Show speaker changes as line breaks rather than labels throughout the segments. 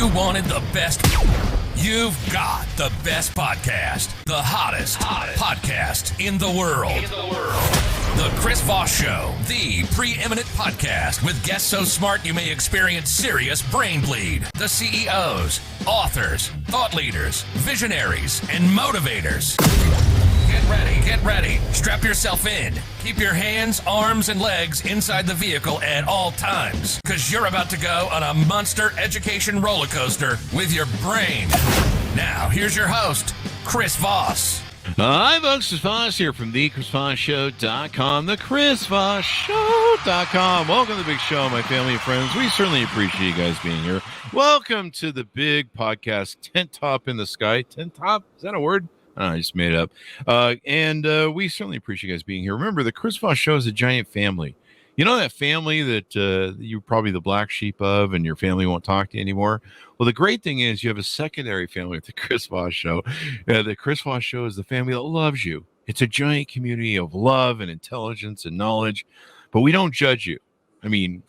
You wanted the best. You've got the best podcast. The hottest podcast in the world. The Chris Voss Show, the preeminent podcast with guests so smart you may experience serious brain bleed. The CEOs, authors, thought leaders, visionaries, and motivators. Get ready. Strap yourself in. Keep your hands, arms, and legs inside the vehicle at all times, because you're about to go on a monster education roller coaster with your brain. Now, here's your host, Chris Voss.
Hi, folks. Chris Voss here from thechrisvossshow.com, thechrisvossshow.com. Welcome to the big show, my family and friends. We certainly appreciate you guys being here. Welcome to the big podcast, Tent Top in the Sky. Tent Top? Is that a word? I just made it up. And we certainly appreciate you guys being here. Remember, the Chris Voss Show is a giant family. You know that family that you're probably the black sheep of and your family won't talk to you anymore? Well, the great thing is you have a secondary family with the Chris Voss Show. The Chris Voss Show is the family that loves you. It's a giant community of love and intelligence and knowledge, but we don't judge you. I mean,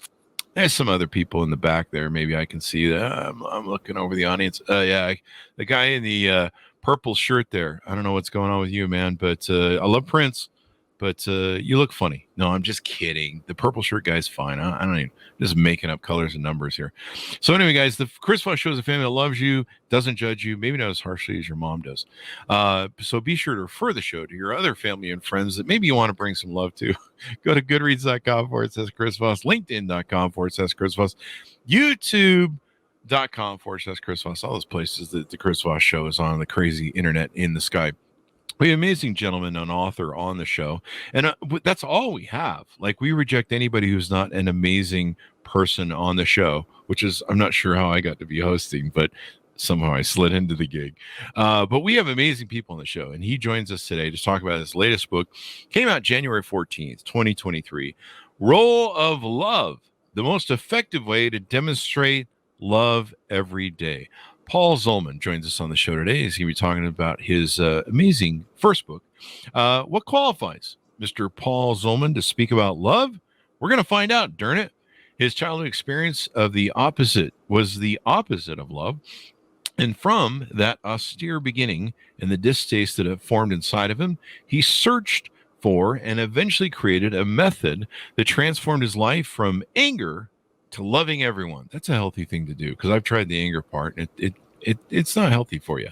there's some other people in the back there. Maybe I can see that. I'm looking over the audience. The guy in the purple shirt there. I don't know what's going on with you, man, but I love Prince, but you look funny. No, I'm just kidding. The purple shirt guy's fine. I don't even, just making up colors and numbers here. So anyway, guys, the Chris Voss Show is a family that loves you, doesn't judge you, maybe not as harshly as your mom does. So be sure to refer the show to your other family and friends that maybe you want to bring some love to. Go to goodreads.com/Chris Voss, linkedin.com/Chris Voss, youtube.com/Chris Voss, all those places that the Chris Voss Show is on the crazy internet in the sky. We have an amazing gentleman, an author on the show, and that's all we have. Like, we reject anybody who's not an amazing person on the show, which is, I'm not sure how I got to be hosting, but somehow I slid into the gig. But we have amazing people on the show, and he joins us today to talk about his latest book. Came out January 14th, 2023, Role of Love, the most effective way to demonstrate love every day. Paul Zolman joins us on the show today. He's going to be talking about his amazing first book. What qualifies Mr. Paul Zolman to speak about love? We're going to find out, darn it. His childhood experience was the opposite of love. And from that austere beginning and the distaste that had formed inside of him, he searched for and eventually created a method that transformed his life from anger to loving everyone. That's a healthy thing to do, because I've tried the anger part, and it's not healthy for you.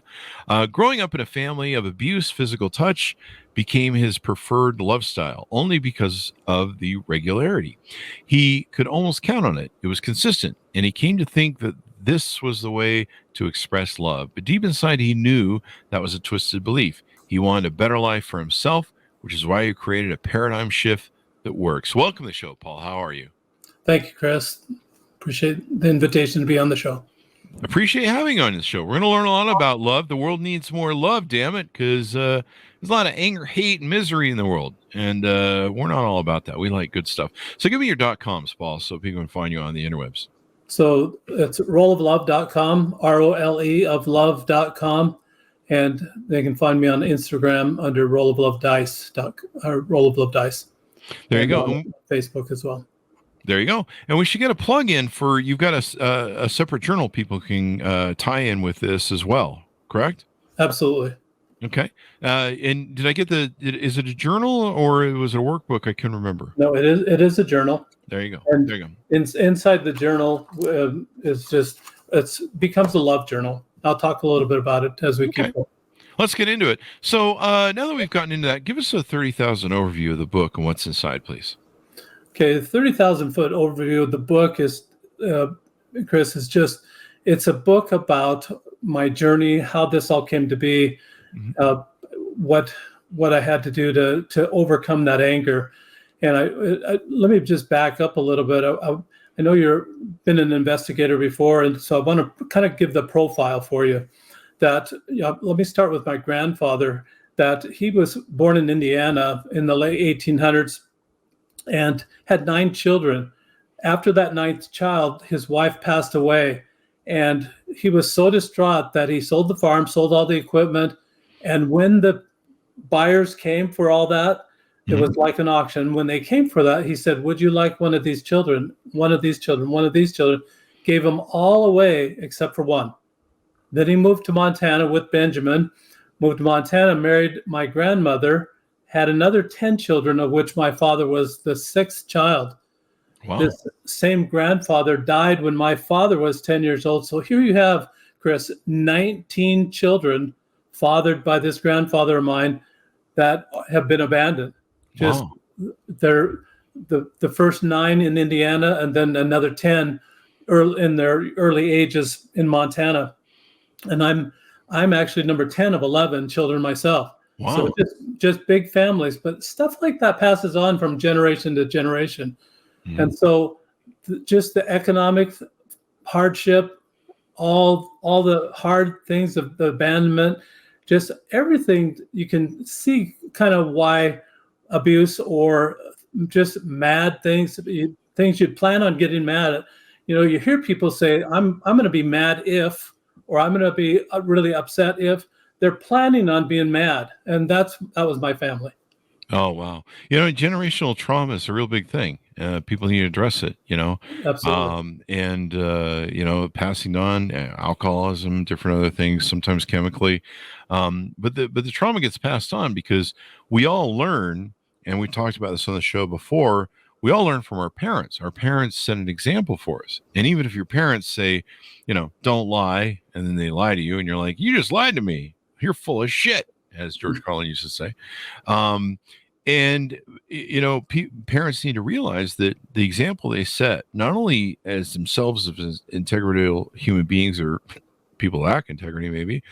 Growing up in a family of abuse, physical touch became his preferred love style, only because of the regularity. He could almost count on it. It was consistent, and he came to think that this was the way to express love. But deep inside, he knew that was a twisted belief. He wanted a better life for himself, which is why he created a paradigm shift that works. Welcome to the show, Paul. How are you?
Thank you, Chris. Appreciate the invitation to be on the show.
Appreciate having you on the show. We're going to learn a lot about love. The world needs more love, damn it, because there's a lot of anger, hate, and misery in the world, and we're not all about that. We like good stuff. So give me your .coms, Paul, so people can find you on the interwebs.
So it's roleoflove.com, ROLE of love.com, and they can find me on Instagram under Roll of Love Dice.
There you go.
Facebook as well.
There you go. And we should get a plug in for, you've got a separate journal people can tie in with this as well, correct?
Absolutely.
Okay. And did I get is it a journal or was it a workbook? I couldn't remember.
No, it is a journal.
There you go.
And
there you go.
Inside the journal becomes a love journal. I'll talk a little bit about it as we keep going.
Let's get into it. So now that we've gotten into that, give us a 30,000 overview of the book and what's inside, please.
Okay, the 30,000-foot overview of the book is, Chris, it's a book about my journey, how this all came to be, what I had to do to overcome that anger. And I let me just back up a little bit. I know you've been an investigator before, and so I want to kind of give the profile for you. Let me start with my grandfather, that he was born in Indiana in the late 1800s. And had 9 children. After that 9th child, his wife passed away, and he was so distraught that he sold the farm, sold all the equipment, and when the buyers came for all that, it was like an auction. When they came for that, he said, "Would you like one of these children? One of these children? One of these children?" gave them all away except for one. Then he moved to Montana with Benjamin, moved to Montana, married my grandmother, had another 10 children, of which my father was the 6th child.
Wow.
This same grandfather died when my father was 10 years old. So here you have, Chris, 19 children fathered by this grandfather of mine that have been abandoned. Just they're the first 9 in Indiana, and then another 10 in their early ages in Montana. And I'm actually number 10 of 11 children myself.
Wow.
So just big families, but stuff like that passes on from generation to generation. Mm-hmm. And so just the economic hardship, all the hard things of the abandonment, just everything, you can see kind of why abuse or just mad things you'd plan on getting mad at. You know, you hear people say, I'm going to be mad if, or I'm going to be really upset if. They're planning on being mad. And that was my family.
Oh, wow. You know, generational trauma is a real big thing. People need to address it, you know.
Absolutely.
You know, passing on alcoholism, different other things, sometimes chemically. But the trauma gets passed on because we all learn, and we talked about this on the show before, we all learn from our parents. Our parents set an example for us. And even if your parents say, you know, don't lie, and then they lie to you, and you're like, you just lied to me. You're full of shit, as George Carlin used to say. And, you know, parents need to realize that the example they set, not only as themselves as integral human beings or people that lack integrity, maybe,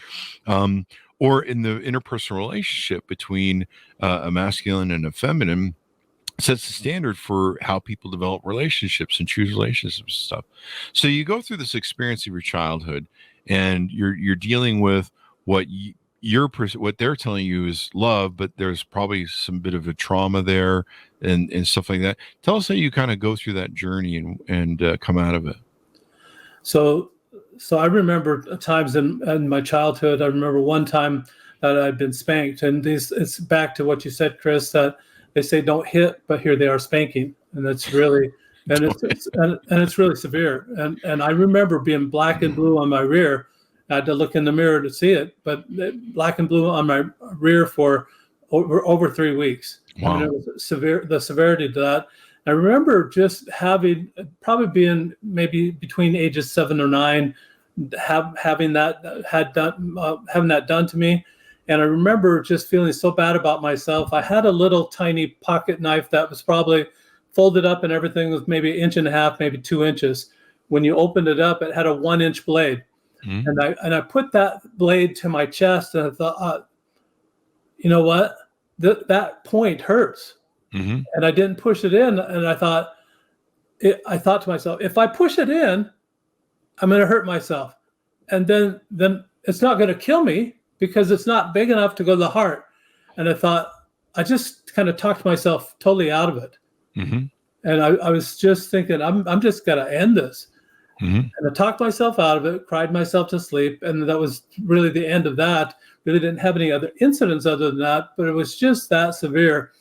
or in the interpersonal relationship between a masculine and a feminine, sets the standard for how people develop relationships and choose relationships and stuff. So you go through this experience of your childhood, and you're dealing with what what they're telling you is love, but there's probably some bit of a trauma there and stuff like that. Tell us how you kind of go through that journey and come out of it.
So I remember times in my childhood. I remember one time that I'd been spanked, and it's back to what you said, Chris, that they say don't hit, but here they are spanking, and it's really it's really severe. And I remember being black and blue on my rear. I had to look in the mirror to see it, but black and blue on my rear for over 3 weeks.
Wow.
I mean, it was severe, the severity to that. I remember just probably being maybe between ages 7 or 9, having that done to me. And I remember just feeling so bad about myself. I had a little tiny pocket knife that was probably folded up, and everything was maybe 1.5 inches, maybe 2 inches. When you opened it up, it had a 1-inch blade. Mm-hmm. And I put that blade to my chest, and I thought, you know what? That point hurts. Mm-hmm. And I didn't push it in. And I thought to myself, if I push it in, I'm going to hurt myself. And then it's not going to kill me because it's not big enough to go to the heart. And I thought, I just kind of talked myself totally out of it. Mm-hmm. And I was just thinking, I'm just going to end this. Mm-hmm. And I talked myself out of it, cried myself to sleep. And that was really the end of that. Really didn't have any other incidents other than that, but it was just that severe.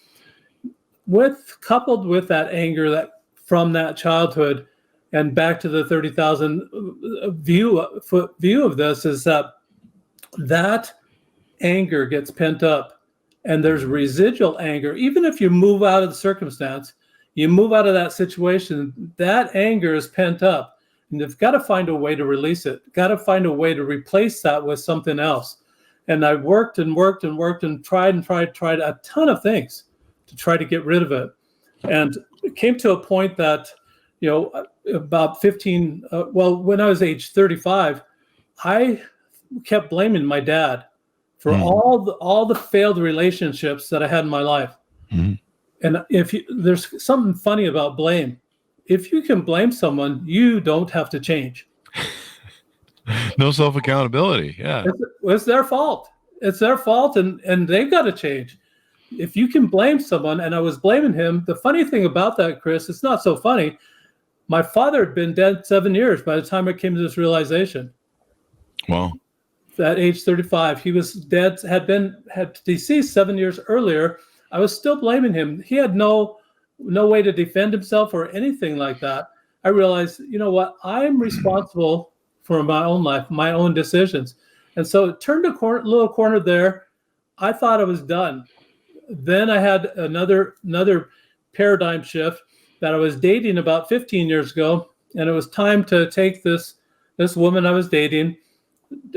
Coupled with that anger that from that childhood, and back to the 30,000 foot view of this, is that anger gets pent up, and there's residual anger. Even if you move out of the circumstance, you move out of that situation, that anger is pent up. And you've got to find a way to release it. Got to find a way to replace that with something else. And I worked and tried a ton of things to try to get rid of it. And it came to a point that, you know, about 15, when I was age 35, I kept blaming my dad for all the failed relationships that I had in my life. Mm-hmm. And there's something funny about blame. If you can blame someone, you don't have to change.
No self-accountability. Yeah.
It's their fault. It's their fault, and they've got to change. If you can blame someone, and I was blaming him, the funny thing about that, Chris, it's not so funny. My father had been dead 7 years by the time I came to this realization.
Wow.
At age 35, he was dead, had deceased 7 years earlier. I was still blaming him. He had no way to defend himself or anything like that. I realized, you know what, I'm responsible for my own life, my own decisions. And so it turned a little corner there. I thought I was done. Then I had another paradigm shift that I was dating about 15 years ago, and it was time to take this woman I was dating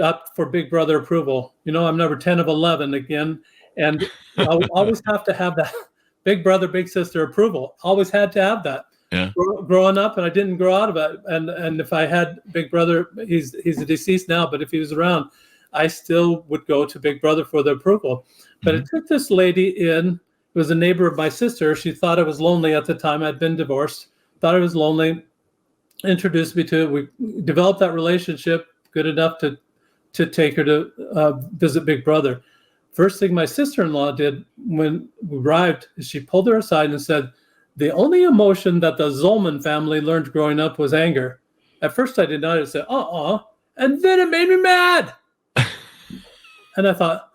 up for Big Brother approval. You know, I'm number 10 of 11 again, and I always have to have that Big Brother, Big Sister approval. Always had to have that.
Yeah.
Growing up, and I didn't grow out of it. And if I had Big Brother, he's deceased now, but if he was around, I still would go to Big Brother for the approval. But it took this lady in. It was a neighbor of my sister. She thought I was lonely at the time. I'd been divorced. Thought I was lonely. Introduced me to it. We developed that relationship good enough to take her to visit Big Brother. First thing my sister-in-law did when we arrived is she pulled her aside and said, the only emotion that the Zolman family learned growing up was anger. At first I did not. I said, and then it made me mad. And I thought,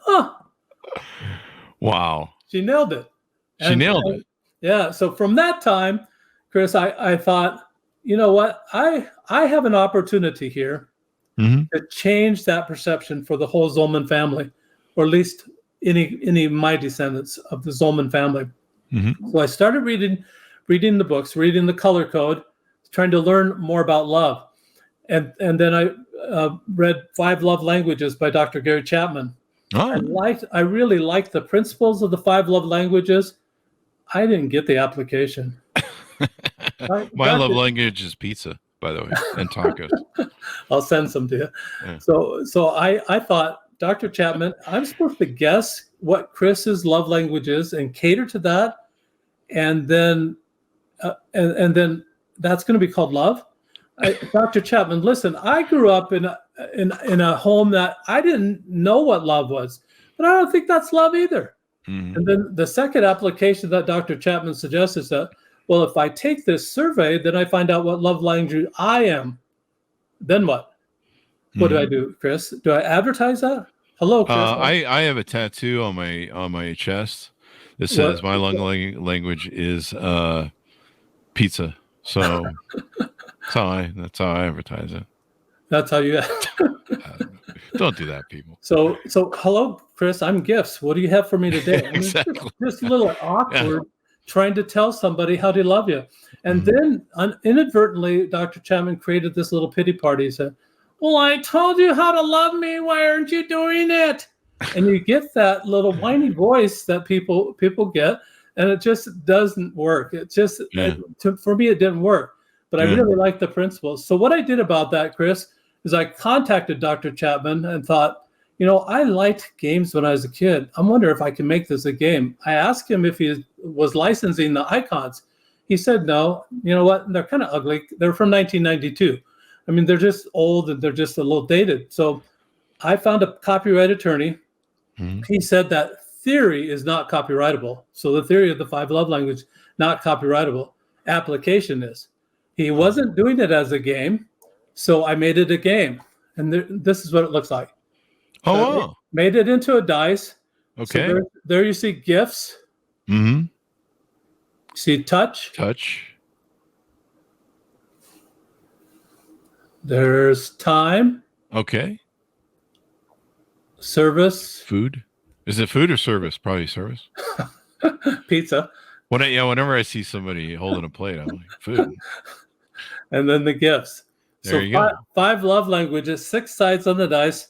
wow.
She nailed it.
She nailed it.
Yeah. So from that time, Chris, I thought, you know what? I have an opportunity here to change that perception for the whole Zolman family, or at least any of my descendants of the Zolman family. So I started reading the books, reading the color code, trying to learn more about love. And then I read 5 Love Languages by Dr. Gary Chapman. I really liked the principles of the 5 love languages. I didn't get the application.
My love language is pizza, by the way, and tacos.
I'll send some to you.
Yeah.
So I thought, Dr. Chapman, I'm supposed to guess what Chris's love language is and cater to that, and then that's going to be called love. Dr. Chapman, listen, I grew up in a home that I didn't know what love was, but I don't think that's love either. And then the second application that Dr. Chapman suggests is that, well, if I take this survey, then I find out what love language I am. Then what? What do I do, Chris? Do I advertise that? Hello, Chris.
I have a tattoo on my chest that says my love language is pizza. So that's how I advertise it.
That's how you.
Don't do that, people.
So hello, Chris. I'm Gifts. What do you have for me today?
Exactly.
Just a little awkward trying to tell somebody how they love you, and then inadvertently, Dr. Chapman created this little pity party. He said, well, I told you how to love me. Why aren't you doing it? And you get that little whiny voice that people get, and it just doesn't work. It just, for me, it didn't work. But I really like the principles. So what I did about that, Chris, is I contacted Dr. Chapman and thought, you know, I liked games when I was a kid. I wonder if I can make this a game. I asked him if he was licensing the icons. He said no. You know what? They're kind of ugly. They're from 1992. I mean, they're just old and they're just a little dated. So I found a copyright attorney. He said that theory is not copyrightable. So the theory of the 5 love language, not copyrightable. Application is. He wasn't doing it as a game. So I made it a game. And this is what it looks like. Made it into a dice.
Okay.
So there you see gifts. See touch. There's time.
Okay.
Service.
Food. Is it food or service? Probably service.
Pizza.
Whenever I see somebody holding a plate, I'm like, food.
And then the gifts.
There you go.
5 love languages, 6 sides on the dice.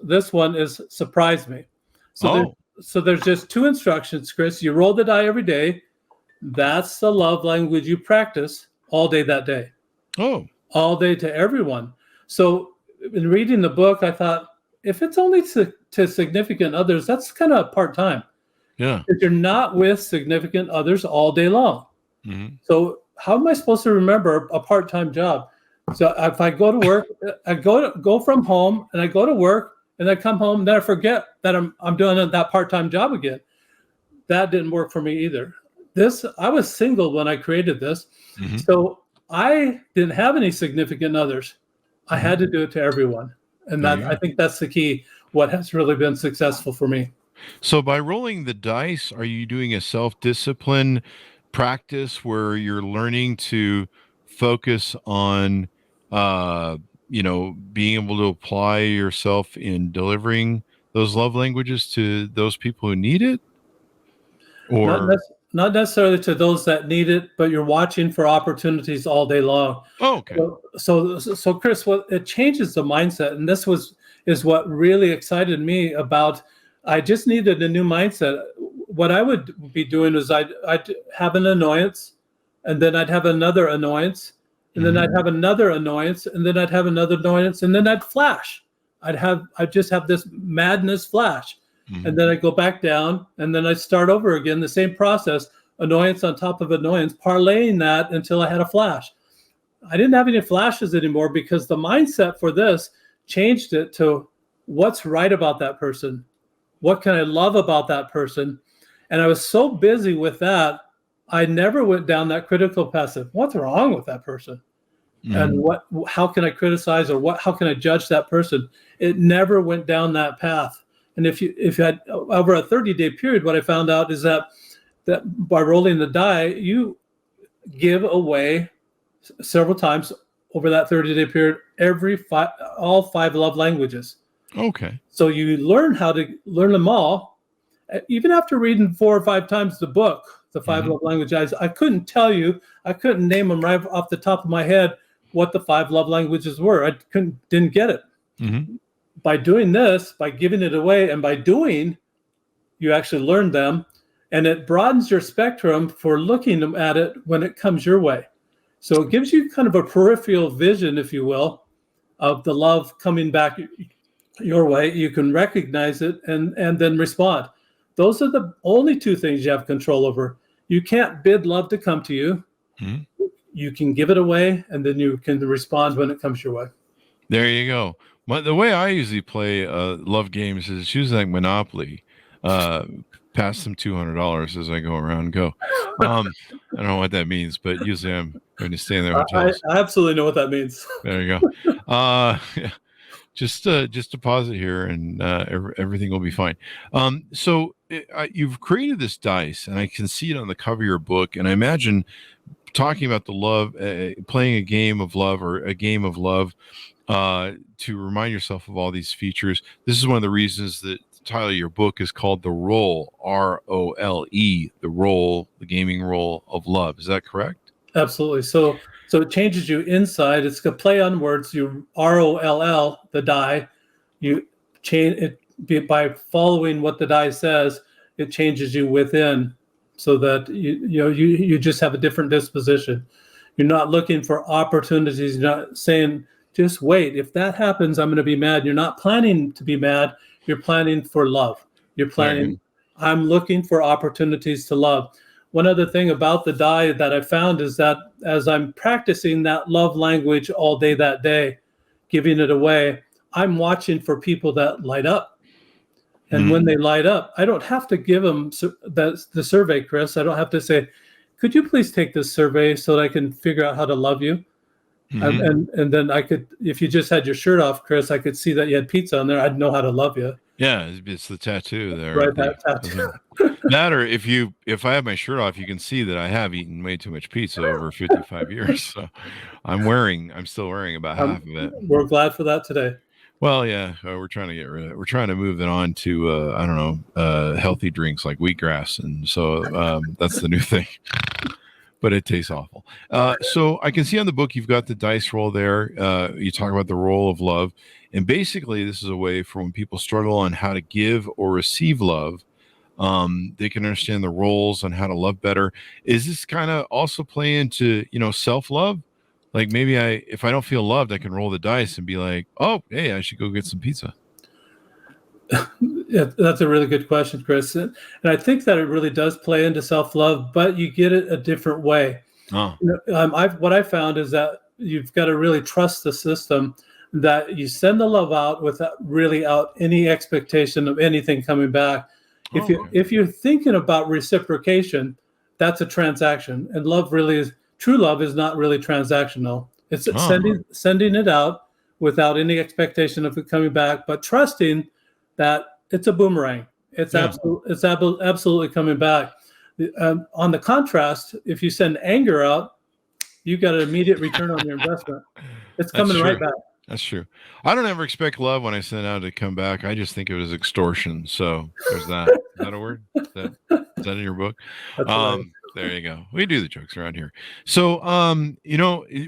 This one is surprise me. So there's just 2 instructions, Chris. You roll the die every day. That's the love language you practice all day that day. All day to everyone. So in reading the book, I thought, if it's only to significant others, that's kind of part-time.
Yeah.
If you're not with significant others all day long. So how am I supposed to remember a part-time job? So if I go to work, I go from home and I go to work and I come home, then I forget that I'm doing that part-time job again. That didn't work for me either. I was single when I created this. So I didn't have any significant others. I had to do it to everyone. And I think that's the key, what has really been successful for me.
So by rolling the dice, are you doing a self-discipline practice where you're learning to focus on, being able to apply yourself in delivering those love languages to those people who need it? Or
Not necessarily to those that need it, but you're watching for opportunities all day long.
oh, okay.
So Chris, what it changes the mindset, and this is what really excited me about. I just needed a new mindset. What I would be doing is I'd have an annoyance, and then I'd have another annoyance, and then I'd have another annoyance, and then I'd have another annoyance, and then I'd flash. I'd just have this madness flash. And then I go back down, and then I start over again, the same process, annoyance on top of annoyance, parlaying that until I had a flash. I didn't have any flashes anymore because the mindset for this changed it to what's right about that person. What can I love about that person? And I was so busy with that, I never went down that critical passive. What's wrong with that person? And how can I criticize, or how can I judge that person? It never went down that path. And if you had over a 30-day period, what I found out is that by rolling the die, you give away several times over that 30-day period all 5 love languages.
Okay.
So you learn how to learn them all, even after reading 4 or 5 times the book, the 5 love languages. I couldn't tell you, I couldn't name them right off the top of my head what the 5 love languages were. I didn't get it. By doing this, by giving it away, and by doing, you actually learn them, and it broadens your spectrum for looking at it when it comes your way. So it gives you kind of a peripheral vision, if you will, of the love coming back your way. You can recognize it and then respond. Those are the only 2 things you have control over. You can't bid love to come to you. You can give it away, and then you can respond when it comes your way.
There you go. The way I usually play love games is it's usually like Monopoly. Pass them $200 as I go around and go. I don't know what that means, but usually I'm going to stay in their hotels.
I absolutely know what that means.
There you go. Yeah. Just deposit here, and everything will be fine. So you've created this dice, and I can see it on the cover of your book. And I imagine talking about the love, playing a game of love, or a game of love, to remind yourself of all these features. This is one of the reasons that the title of your book is called The Role, R-O-L-E, the role, the gaming role of love. Is that correct?
Absolutely. So it changes you inside. It's a play on words. You R-O-L-L, the die. You change it by following what the die says. It changes you within, so that you just have a different disposition. You're not looking for opportunities. You're not saying, just wait. If that happens, I'm going to be mad. You're not planning to be mad. You're planning for love. You're planning, I'm looking for opportunities to love. One other thing about the die that I found is that as I'm practicing that love language all day that day, giving it away, I'm watching for people that light up. And when they light up, I don't have to give them the survey, Chris. I don't have to say, could you please take this survey so that I can figure out how to love you? And then I could, if you just had your shirt off, Chris, I could see that you had pizza on there. I'd know how to love you.
Yeah, it's the tattoo there.
Right, that tattoo.
That, or if I have my shirt off, you can see that I have eaten way too much pizza over 55 years. So I'm still wearing about half of it.
We're glad for that today.
Well, yeah, we're trying to get rid of it. We're trying to move it on to, I don't know, healthy drinks like wheatgrass. And so that's the new thing. But it tastes awful. So I can see on the book you've got the dice roll there. You talk about the role of love. And basically, this is a way for when people struggle on how to give or receive love, they can understand the roles on how to love better. Is this kind of also play into, self-love? Like maybe if I don't feel loved, I can roll the dice and be like, oh, hey, I should go get some pizza.
Yeah, that's a really good question, Chris. And I think that it really does play into self-love, but you get it a different way.
Oh.
What I found is that you've got to really trust the system, that you send the love out without any expectation of anything coming back. If you're thinking about reciprocation, that's a transaction. And true love is not really transactional. It's sending it out without any expectation of it coming back, but trusting that it's a boomerang. It's absolutely coming back. On the contrast, if you send anger out, you got an immediate return on your investment. It's
That's
coming right
true.
back.
That's true. I don't ever expect love when I send out to come back. I just think of it as extortion. So there's that. Is that a word? Is that in your book?
That's right.
There you go. We do the jokes around here. So,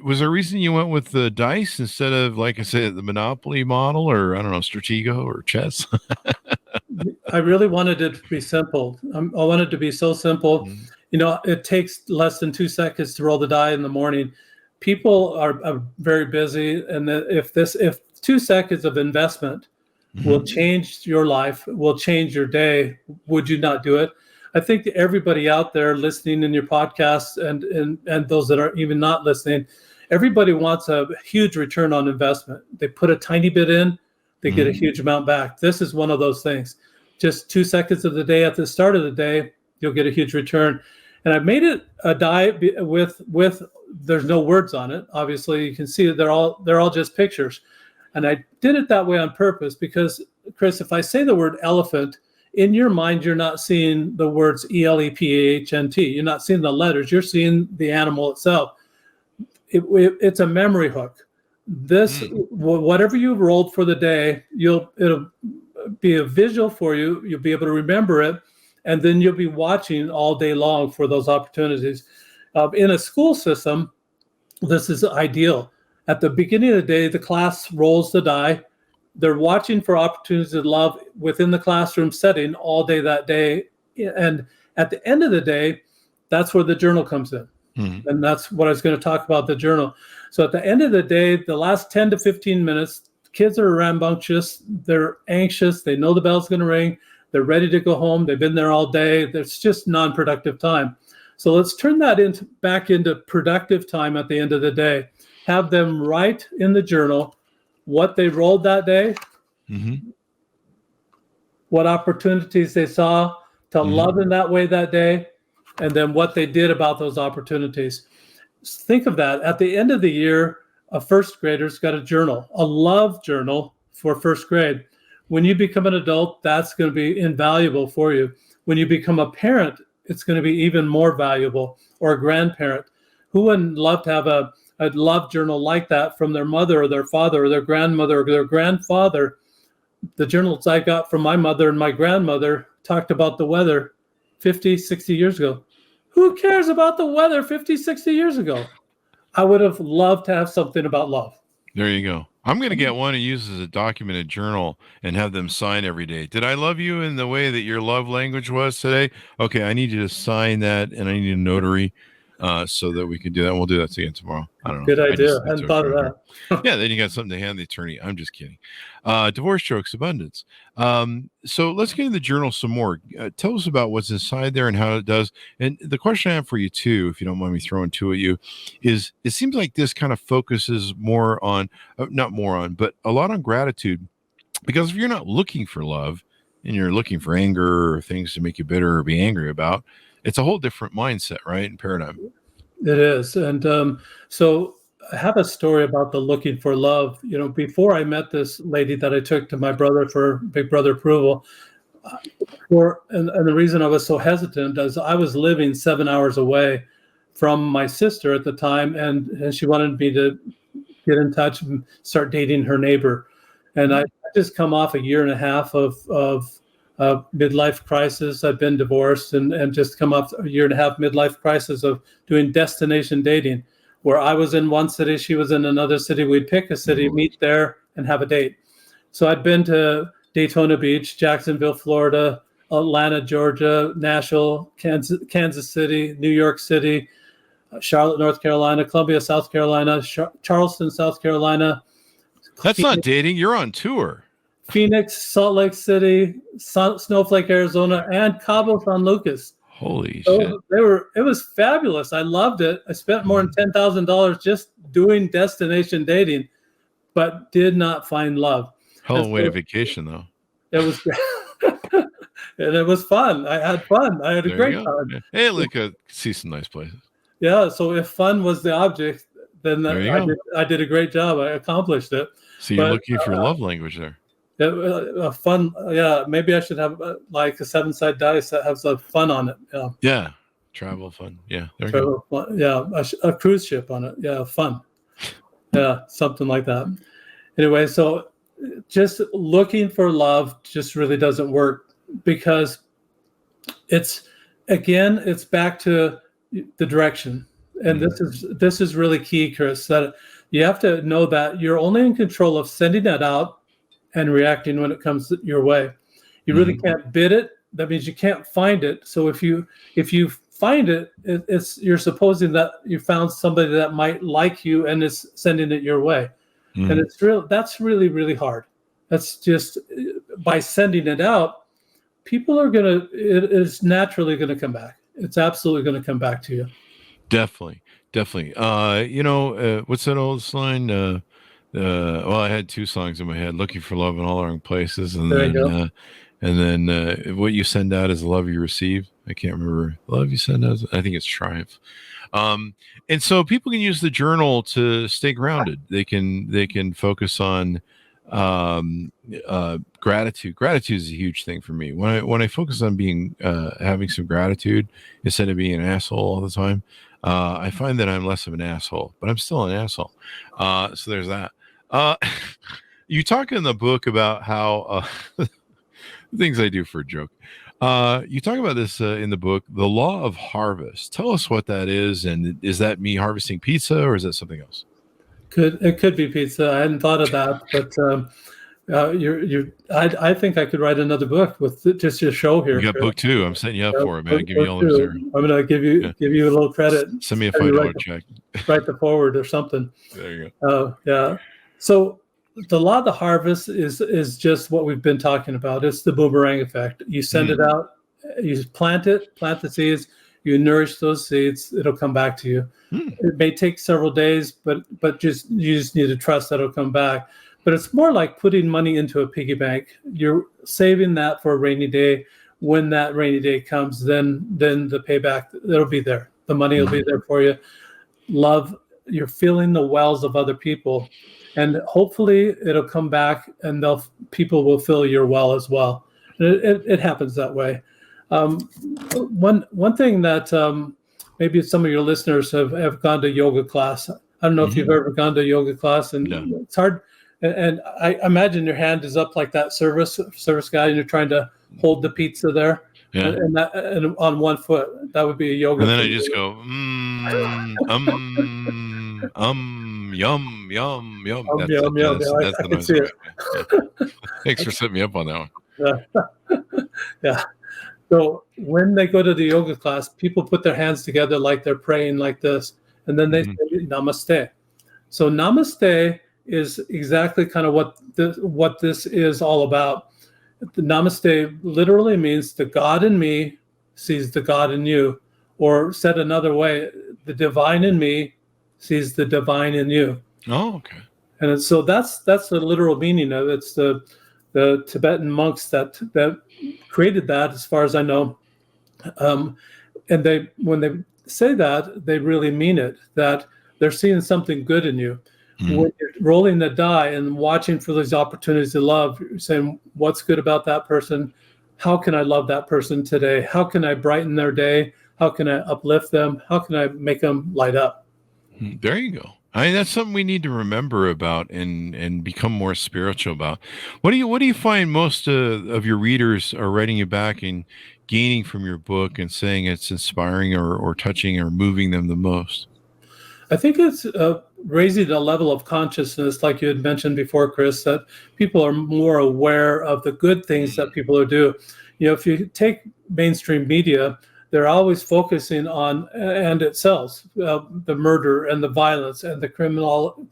was there a reason you went with the dice instead of, like I said, the Monopoly model, or I don't know, Stratego or chess?
I really wanted it to be simple. I wanted it to be so simple.
Mhm.
It takes less than 2 seconds to roll the die in the morning. People are very busy, and if 2 seconds of investment will change your life, will change your day, would you not do it? I think that everybody out there listening in your podcast and those that are even not listening, everybody wants a huge return on investment. They put a tiny bit in, they get a huge amount back. This is one of those things. Just 2 seconds of the day at the start of the day, you'll get a huge return. And I made it a die with there's no words on it. Obviously, you can see that they're all just pictures. And I did it that way on purpose because, Chris, if I say the word elephant, in your mind, you're not seeing the words ELEPHANT. You're not seeing the letters. You're seeing the animal itself. It's a memory hook. Whatever you've rolled for the day, it'll be a visual for you. You'll be able to remember it, and then you'll be watching all day long for those opportunities. In a school system, this is ideal. At the beginning of the day, the class rolls the die. They're watching for opportunities to love within the classroom setting all day that day. And at the end of the day, that's where the journal comes in. And that's what I was going to talk about, the journal. So at the end of the day, the last 10 to 15 minutes, kids are rambunctious. They're anxious. They know the bell's going to ring. They're ready to go home. They've been there all day. It's just non-productive time. So let's turn that back into productive time at the end of the day. Have them write in the journal what they rolled that day, what opportunities they saw to love in that way that day, and then what they did about those opportunities. Think of that. At the end of the year, a first grader's got a journal, a love journal for first grade. When you become an adult, that's going to be invaluable for you. When you become a parent, it's going to be even more valuable, or a grandparent. Who wouldn't love to have a love journal like that from their mother or their father or their grandmother or their grandfather? The journals I got from my mother and my grandmother talked about the weather 50, 60 years ago. Who cares about the weather 50, 60 years ago? I would have loved to have something about love.
There you go. I'm going to get one and use as a documented journal and have them sign every day. Did I love you in the way that your love language was today? Okay, I need you to sign that, and I need a notary so that we can do that. And we'll do that again tomorrow. I don't know.
Good idea. I hadn't thought of that.
Yeah, then you got something to hand the attorney. I'm just kidding. Divorce jokes, abundance. So let's get into the journal some more. Tell us about what's inside there and how it does. And the question I have for you too, if you don't mind me throwing two at you, is it seems like this kind of focuses more on, not more on, but a lot on gratitude. Because if you're not looking for love and you're looking for anger or things to make you bitter or be angry about, it's a whole different mindset, right? And paradigm.
It is. And so I have a story about the looking for love. Before I met this lady that I took to my brother for Big Brother approval, and the reason I was so hesitant is I was living 7 hours away from my sister at the time, and she wanted me to get in touch and start dating her neighbor. And I just come off a year and a half of midlife crisis. I've been divorced and just come off a year and a half midlife crisis of doing destination dating, where I was in one city, she was in another city. We'd pick a city, meet there, and have a date. So I'd been to Daytona Beach, Jacksonville, Florida, Atlanta, Georgia, Nashville, Kansas City, New York City, Charlotte, North Carolina, Columbia, South Carolina, Charleston, South Carolina.
That's not dating. You're on tour.
Phoenix, Salt Lake City, Snowflake, Arizona, and Cabo San Lucas.
Holy shit.
It was fabulous. I loved it. I spent more than $10,000 just doing destination dating, but did not find love.
Hell of a way to vacation, though.
It was and it was fun. I had fun. I had a great time.
Hey, look, see some nice places.
Yeah, so if fun was the object, then I did a great job. I accomplished it.
So you're looking for love language there.
Fun, yeah. Maybe I should have like a 7-sided dice that has fun on it.
Yeah. Travel fun. Yeah, there we go.
Yeah, a cruise ship on it. Yeah, fun. Yeah, something like that. Anyway, so just looking for love just really doesn't work, because it's back to the direction. And this is really key, Chris, that you have to know that you're only in control of sending that out and reacting when it comes your way. You really can't bid it. That means you can't find it. So if you find it, you're supposing that you found somebody that might like you and is sending it your way. And that's really, really hard. That's just, by sending it out, people are it is naturally gonna come back. It's absolutely gonna come back to you.
Definitely. What's that old line? Well, I had two songs in my head: "Looking for Love in All the Wrong Places," and then "What You Send Out Is the Love You Receive." I can't remember. "Love You Send Out," I think it's "Triumph." And so people can use the journal to stay grounded. They can focus on gratitude. Gratitude is a huge thing for me. When I focus on being having some gratitude instead of being an asshole all the time, I find that I'm less of an asshole, but I'm still an asshole. So there's that. You talk in the book about how things I do for a joke. You talk about this in the book, the law of harvest. Tell us what that is, and is that me harvesting pizza, or is that something else?
It could be pizza. I hadn't thought of that, but I think I could write another book with just your show here.
You got book 2. I'm setting you up for it, man. Give me all the
I'm going to give you a little credit.
Send me a $5 check.
Write the forward or something.
There you go.
Yeah. So the law of the harvest is just what we've been talking about. It's the boomerang effect. You send it out, you plant the seeds, you nourish those seeds, it'll come back to you. It may take several days, but you just need to trust that it'll come back. But it's more like putting money into a piggy bank. You're saving that for a rainy day. When that rainy day comes, then the payback, it'll be there. The money will be there for you. Love, you're feeling the wells of other people, and hopefully it'll come back, and people will fill your well as well. It happens that way. One thing that maybe some of your listeners have gone to yoga class. I don't know if you've ever gone to a yoga class, and it's hard. And I imagine your hand is up like that service guy, and you're trying to hold the pizza there, and on one foot. That would be a yoga.
And then I just go, yum, yum, yum.
That's the noise.
Yeah. Thanks for setting me up on that one.
Yeah. So when they go to the yoga class, people put their hands together like they're praying like this, and then they say namaste. So namaste is exactly kind of what this is all about. The namaste literally means the God in me sees the God in you, or said another way, the divine in me sees the divine in you.
Oh, okay.
And so that's the literal meaning of it. It's the Tibetan monks that created that, as far as I know. And when they say that, they really mean it, that they're seeing something good in you. When you're rolling the die and watching for these opportunities to love, you're saying, what's good about that person? How can I love that person today? How can I brighten their day? How can I uplift them? How can I make them light up?
There you go. I mean, that's something we need to remember about and become more spiritual about. What do you find most of your readers are writing you back and gaining from your book and saying it's inspiring or touching or moving them the most?
I think it's raising a level of consciousness, like you had mentioned before, Chris, that people are more aware of the good things that people are doing. If you take mainstream media, they're always focusing on, and it sells, the murder and the violence and the criminal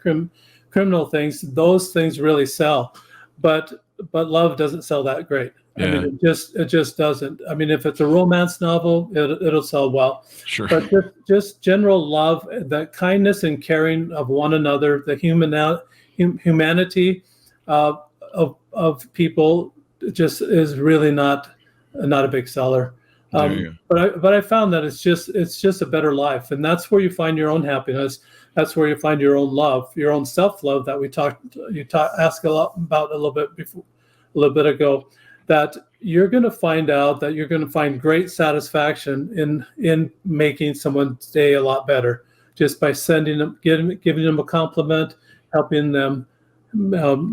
things. Those things really sell, but love doesn't sell that great.
Yeah.
I mean, it just doesn't. I mean, if it's a romance novel, it'll sell well. Sure. But just general love, the kindness and caring of one another, the humanity of people, just is really not a big seller. But I found that it's just a better life, and that's where you find your own happiness. That's where you find your own love, your own self-love that you asked a lot about a little bit ago. that you're going to find out that you're going to find great satisfaction in making someone's day a lot better, just by sending them, giving them a compliment, helping them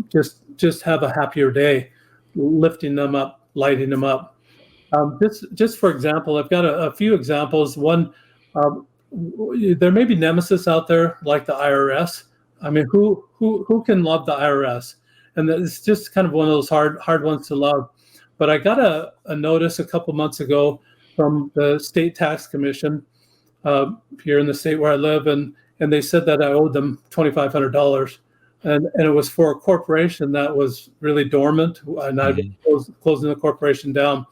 just have a happier day, lifting them up, lighting them up. Just for example, I've got a few examples. One, there may be nemesis out there like the IRS. I mean, who can love the IRS? And it's just kind of one of those hard ones to love. But I got a notice a couple months ago from the state tax commission here in the state where I live, and they said that I owed them $2,500, and it was for a corporation that was really dormant, and I've been closing the corporation down.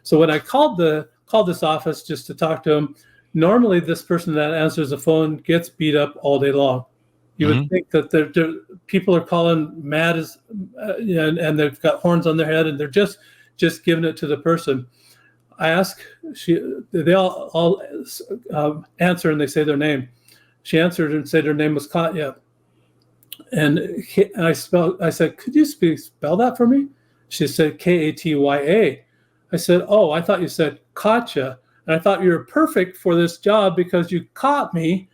So when I called this office just to talk to them, normally this person that answers the phone gets beat up all day long. You would think that people are calling mad as, and they've got horns on their head, and they're just giving it to the person. I ask, they all answer, and they say their name. She answered and said her name was Katya. And I said, could you spell that for me? She said Katya. I said, oh, I thought you said Katya, and I thought you were perfect for this job because you caught me,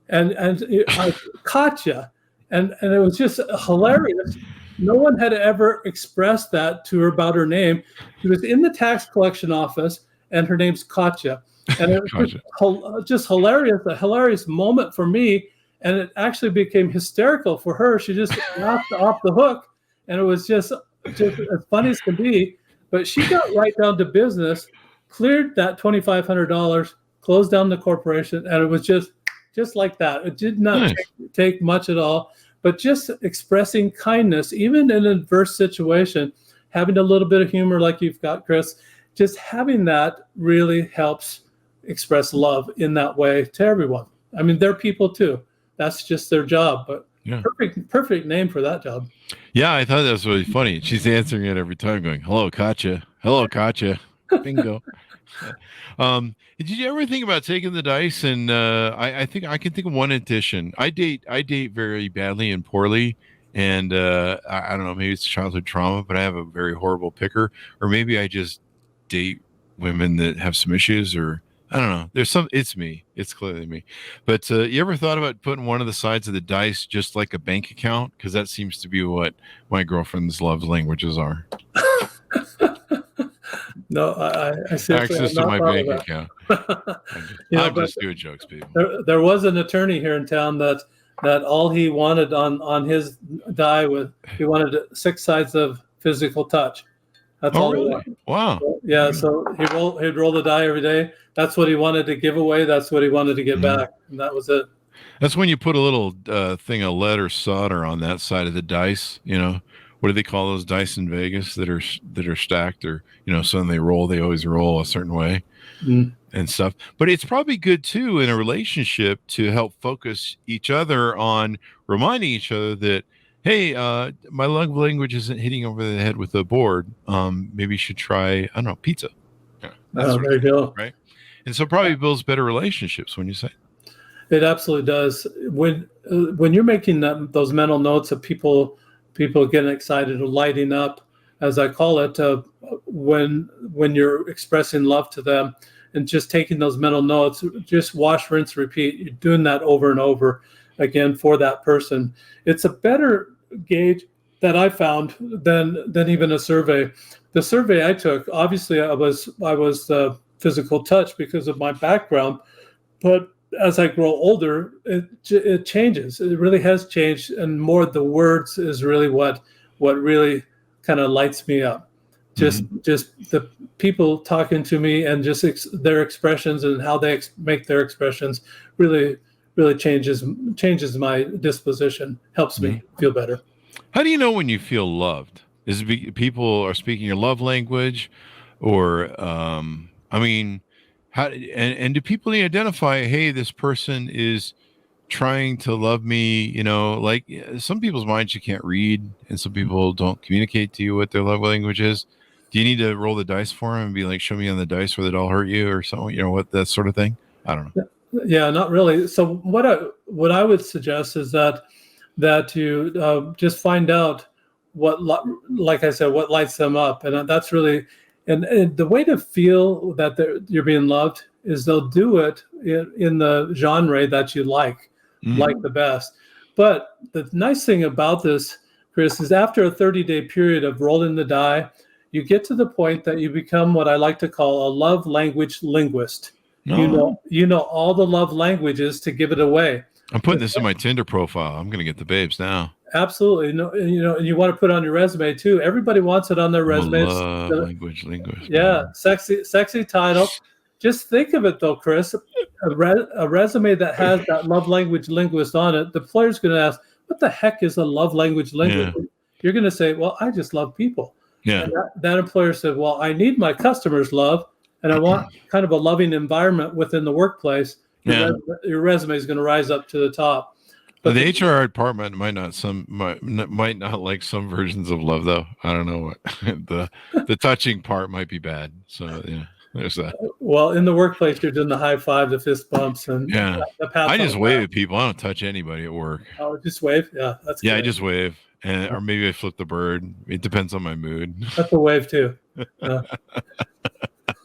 and I caught you, and it was just hilarious. No one had ever expressed that to her about her name. She was in the tax collection office, and her name's Katya, and it was just hilarious, a hilarious moment for me, and it actually became hysterical for her. She just laughed off the hook, and it was just as funny as can be. But she got right down to business, cleared that $2,500, closed down the corporation, and it was just like that. It did not take much at all, but just expressing kindness, even in an adverse situation, having a little bit of humor like you've got, Chris, just having that really helps express love in that way to everyone. I mean, they're people too. That's just their job, but perfect name for that job.
Yeah, I thought that was really funny. She's answering it every time going, hello, Katya. Hello, Katya. Bingo. Did you ever think about taking the dice? And I think I can think of one addition. I date very badly and poorly, and I don't know, maybe it's childhood trauma, but I have a very horrible picker, or maybe I just date women that have some issues, or I don't know. It's me. It's clearly me. But you ever thought about putting one of the sides of the dice just like a bank account? Because that seems to be what my girlfriend's love languages are.
No, I seriously
access to my bank account. I'm just doing jokes, people.
There was an attorney here in town that all he wanted on his die he wanted 6 sides of physical touch. That's all
really?
he wanted.
Wow.
So, yeah, so he'd roll the die every day. That's what he wanted to give away. That's what he wanted to get back, and that was it.
That's when you put a little thing of lead or solder on that side of the dice. You know, what do they call those dice in Vegas that are stacked, or so when they always roll a certain way and stuff. But it's probably good too in a relationship to help focus each other on reminding each other that, hey, my love language isn't hitting over the head with a board. Maybe you should try, I don't know, pizza. Yeah,
there you go.
Right. And so probably builds better relationships when you say.
It absolutely does. When you're making those mental notes of people getting excited or lighting up, as I call it, when you're expressing love to them and just taking those mental notes, just wash, rinse, repeat. You're doing that over and over again for that person. It's a better gauge that I found than even a survey. The survey I took, obviously I was physical touch because of my background, but as I grow older, it changes. It really has changed, and more the words is really what really kind of lights me up. Just the people talking to me and just their expressions and how they make their expressions really changes my disposition, helps me feel better.
How do you know when you feel loved? Is it people are speaking your love language, or I mean, how and do people identify, hey, this person is trying to love me? Like some people's minds you can't read, and some people don't communicate to you what their love language is. Do you need to roll the dice for them and be like, show me on the dice where it'll hurt you or something? What that sort of thing? I don't know.
Yeah, not really. So what I would suggest is that you just find out like I said, what lights them up. And that's really, and the way to feel that you're being loved is they'll do it in the genre that you like the best. But the nice thing about this, Chris, is after a 30-day period of rolling the die, you get to the point that you become what I like to call a love language linguist.
No.
You know all the love languages to give it away.
I'm putting this in my Tinder profile. I'm going to get the babes now.
Absolutely. No, and you want to put it on your resume too. Everybody wants it on their resume.
Love language linguist.
Yeah, sexy title. Just think of it though, Chris. A resume that has that love language linguist on it, the employer's going to ask, what the heck is a love language linguist? Yeah. You're going to say, well, I just love people.
Yeah.
And that employer said, well, I need my customers' love, and I want kind of a loving environment within the workplace. Your resume is going to rise up to the top.
But the HR department might not like some versions of love, though. I don't know what the touching part might be bad. So yeah, there's that.
Well, in the workplace, you're doing the high five, the fist bumps, and
I just wave at people. I don't touch anybody at work.
Oh, just wave. Yeah, that's
yeah.
good.
I just wave, or maybe I flip the bird. It depends on my mood.
That's a wave too.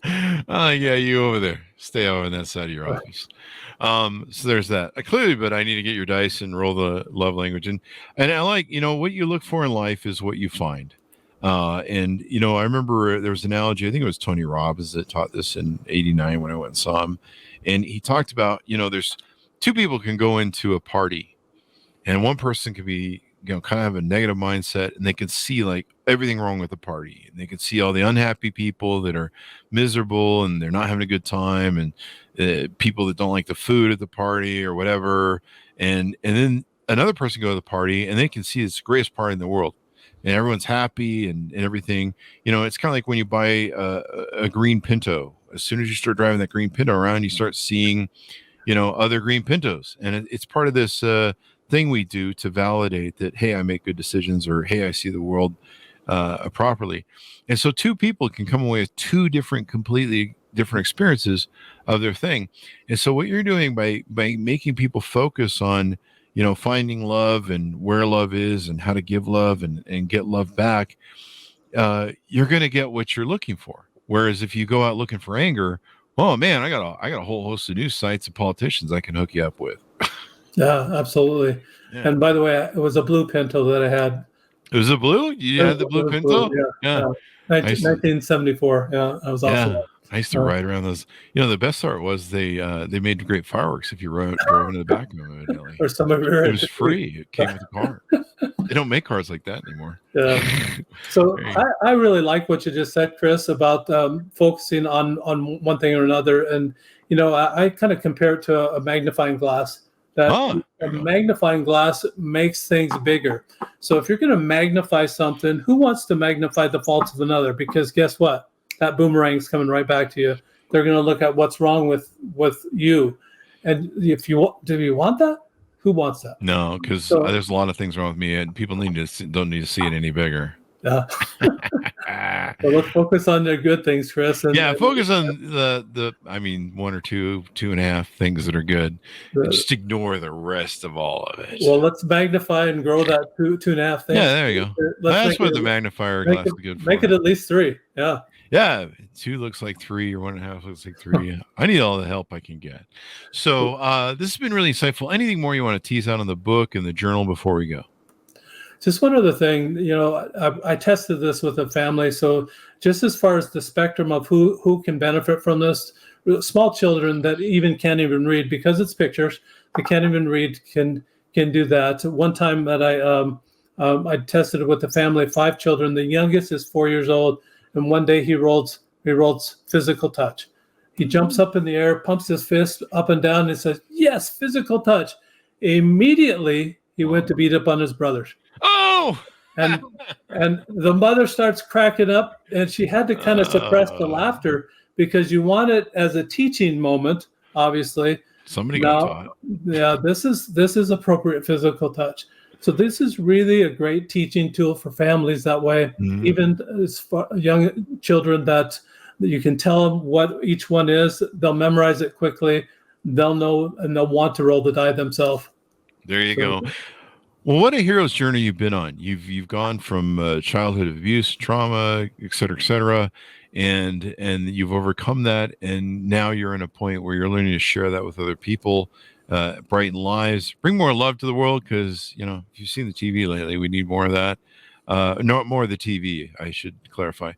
Yeah, you over there. Stay over on that side of your office. So there's that. Clearly, but I need to get your dice and roll the love language. And I like, what you look for in life is what you find. And I remember there was an analogy, I think it was Tony Robbins that taught this in 89 when I went and saw him. And he talked about, there's two people can go into a party and one person can be, kind of have a negative mindset, and they can see like everything wrong with the party, and they can see all the unhappy people that are miserable and they're not having a good time, and people that don't like the food at the party or whatever. And then another person go to the party and they can see it's the greatest party in the world and everyone's happy and everything. It's kind of like when you buy a green Pinto. As soon as you start driving that green Pinto around, you start seeing, other green Pintos, and it's part of this thing we do to validate that, hey, I make good decisions, or hey, I see the world properly. And so two people can come away with two completely different experiences of their thing. And so what you're doing by making people focus on, finding love and where love is and how to give love and get love back, you're going to get what you're looking for. Whereas if you go out looking for anger, oh man, I got a whole host of news sites and politicians I can hook you up with.
Yeah, absolutely. Yeah. And by the way, it was a blue Pinto that I had.
It was a blue? You had the blue Pinto?
Yeah. 1974. Yeah, I was awesome.
Yeah. I used to ride around those. The best part was they made great fireworks if you drove into the back of them. Evidently.
Or some of your.
It was free. It came with the car. They don't make cars like that anymore.
Yeah. So I really like what you just said, Chris, about focusing on one thing or another. And, I kind of compare it to a magnifying glass. A magnifying glass makes things bigger. So if you're going to magnify something, who wants to magnify the faults of another? Because guess what? That boomerang's coming right back to you. They're going to look at what's wrong with you. And do you want that? Who wants that?
No, because there's a lot of things wrong with me, and people don't need to see it any bigger.
Yeah. So let's focus on the good things, Chris.
Focus on the 1 or 2.5 things that are good. And just ignore the rest of all of it.
Well, let's magnify and grow that 2.5 things.
Yeah, there you go. That's what the magnifier glass is good for.
Make it at least 3. Yeah.
Yeah, 2 looks like 3, or 1.5 looks like 3. I need all the help I can get. So this has been really insightful. Anything more you want to tease out on the book and the journal before we go?
Just one other thing, I tested this with a family. So just as far as the spectrum of who can benefit from this, small children that even can't even read, because it's pictures, they can't even read, can do that. One time that I tested it with a family of 5 children. The youngest is 4 years old, and one day he rolls physical touch. He jumps up in the air, pumps his fist up and down, and says, "Yes, physical touch." Immediately, he went to beat up on his brothers.
Oh!
And the mother starts cracking up, and she had to kind of suppress the laughter, because you want it as a teaching moment, obviously.
Somebody got taught.
Yeah, this is appropriate physical touch. So this is really a great teaching tool for families that way. Even as far young children, that you can tell them what each one is. They'll memorize it quickly. They'll know, and they'll want to roll the die themselves.
There you go. Well, what a hero's journey you've been on. You've gone from childhood abuse, trauma, et cetera, and you've overcome that, and now you're in a point where you're learning to share that with other people, brighten lives, bring more love to the world. Because if you've seen the TV lately, we need more of that. No, more of the TV. I should clarify.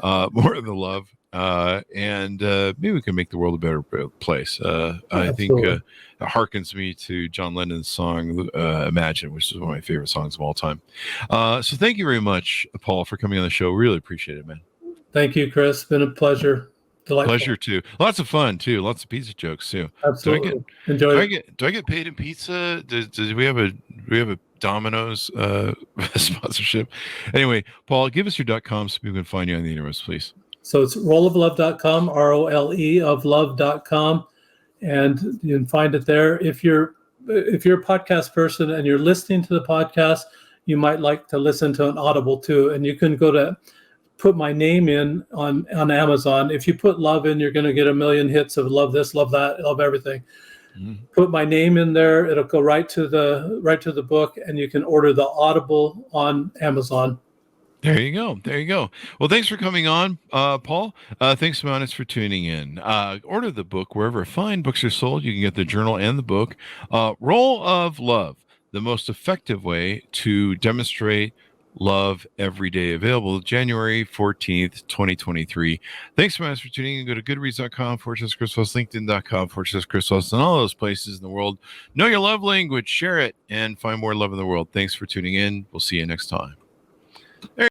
More of the love, and maybe we can make the world a better place. I think. It harkens me to John Lennon's song Imagine, which is one of my favorite songs of all time. So thank you very much, Paul, for coming on the show. Really appreciate it, man.
Thank you, Chris. Been a pleasure. Delightful.
Pleasure too. Lots of fun too. Lots of pizza jokes too.
Absolutely.
Do I get paid in pizza? Do we have a Domino's sponsorship? Anyway, Paul, give us your .com so people can find you on the internet, please.
So it's roleoflove.com, ROLE of love.com. And you can find it there. If you're a podcast person and you're listening to the podcast, you might like to listen to an Audible too. And you can go to put my name in on Amazon. If you put love in, you're going to get a million hits of love this, love that, love everything. Mm-hmm. Put my name in there. It'll go right to the book, and you can order the Audible on Amazon.
There you go. Well, thanks for coming on, Paul. Thanks, Monis, for tuning in. Order the book wherever fine books are sold. You can get the journal and the book. Role of Love, the most effective way to demonstrate love every day. Available January 14th, 2023. Thanks, Monis, for tuning in. Go to goodreads.com/Chris Voss, LinkedIn.com/Chris Voss, and all those places in the world. Know your love language, share it, and find more love in the world. Thanks for tuning in. We'll see you next time.